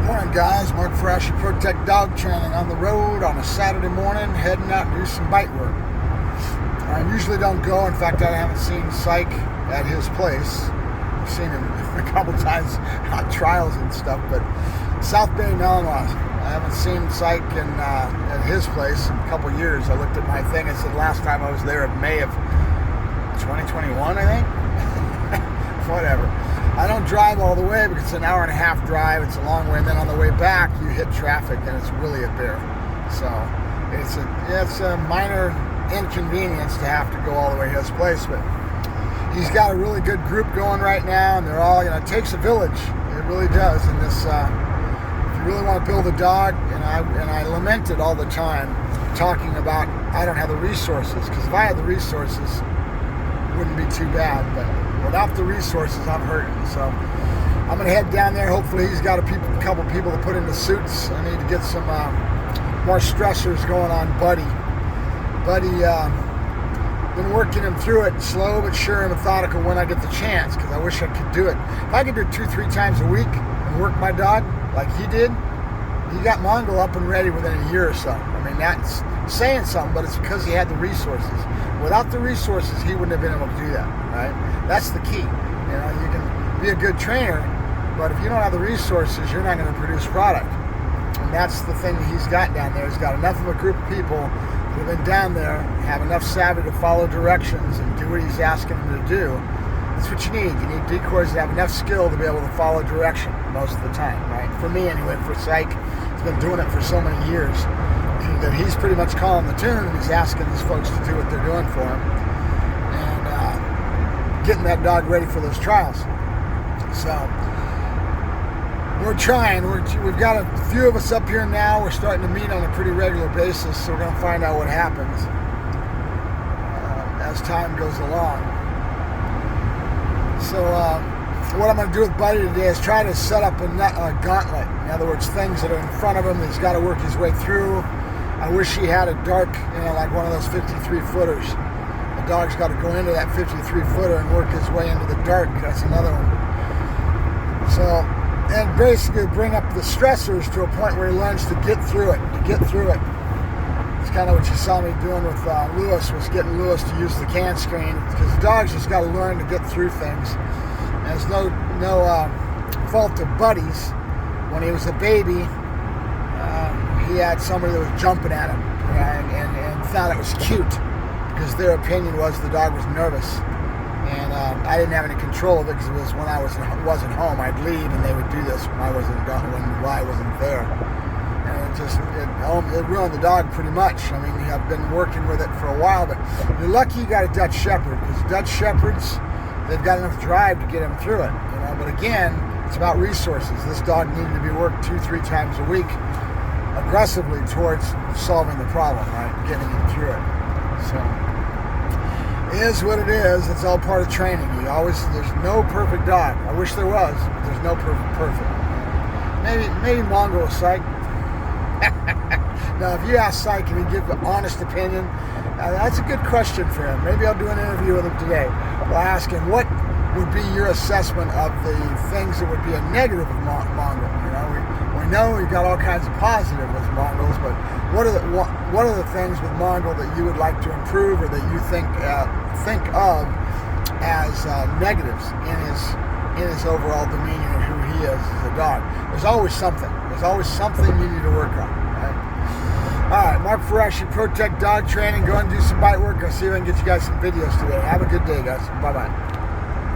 Morning guys, Mark Ferrasci, Protect Dog Training on the road on a Saturday morning, heading out to do some bite work. I usually don't go. In fact, I haven't seen Sikes at his place. I've seen him a couple times on trials and stuff, but South Bay, Illinois, I haven't seen Sikes at his place in a couple years. I looked at my thing, it said last time I was there in May of 2021, I think. Whatever. I don't drive all the way because it's an hour and a half drive. It's a long way, and then on the way back you hit traffic, and it's really a bear. So it's a minor inconvenience to have to go all the way to his place, but he's got a really good group going right now, and they're all, it takes a village. It really does. And this, if you really want to build a dog, and I lament it all the time, talking about I don't have the resources, because if I had the resources, it wouldn't be too bad, but without the resources, I'm hurting. So I'm going to head down there. Hopefully he's got a couple people to put into suits. I need to get some more stressors going on Buddy. Been working him through it, slow but sure and methodical when I get the chance, because I wish I could do it. If I could do it 2-3 times a week and work my dog like he did, he got Mongol up and ready within a year or so. I mean, that's saying something, but it's because he had the resources. Without the resources, he wouldn't have been able to do that, right? That's the key. You can be a good trainer, but if you don't have the resources, you're not going to produce product. And that's the thing that he's got down there. He's got enough of a group of people who have been down there, have enough savvy to follow directions and do what he's asking them to do. That's what you need. You need decoys that have enough skill to be able to follow direction most of the time, right? For me anyway, for Sikes, he's been doing it for so many years that he's pretty much calling the tune, and he's asking these folks to do what they're doing for him and getting that dog ready for those trials. So we're trying. We've got a few of us up here now. We're starting to meet on a pretty regular basis, so we're going to find out what happens as time goes along. So what I'm going to do with Buddy today is try to set up a gauntlet. In other words, things that are in front of him that he's got to work his way through. I wish he had a dark, like one of those 53-footers. The dog's got to go into that 53-footer and work his way into the dark. That's another one. So, and basically bring up the stressors to a point where he learns to get through it, It's kind of what you saw me doing with Lewis, was getting Lewis to use the can screen, because the dog's just got to learn to get through things. And it's no fault of Buddy's. When he was a baby, he had somebody that was jumping at him and thought it was cute, because their opinion was the dog was nervous. And I didn't have any control of it, because it was when I wasn't home. I'd leave and they would do this when I wasn't there. And it ruined the dog pretty much. I mean, I've been working with it for a while, but you're lucky you got a Dutch Shepherd, because Dutch Shepherds, they've got enough drive to get him through it. But again, it's about resources. This dog needed to be worked 2-3 times a week aggressively towards solving the problem, right? Getting him through it. So it is what it is. It's all part of training. There's no perfect dog. I wish there was, but there's no perfect. Maybe Mongol was Sikes. Now, if you ask Sikes, can he give an honest opinion? That's a good question for him. Maybe I'll do an interview with him today. I'll ask him, what would be your assessment of the things that would be a negative with Mongol? We know we've got all kinds of positive with Mongols, but what are the things with Mongol that you would like to improve, or that you think of as negatives in his overall demeanor and who he is as a dog? There's always something. You need to work on. Right? All right, Mark Ferrasci, Protect Dog Training. Go and do some bite work. I'll see if I can get you guys some videos today. Have a good day, guys. Bye-bye.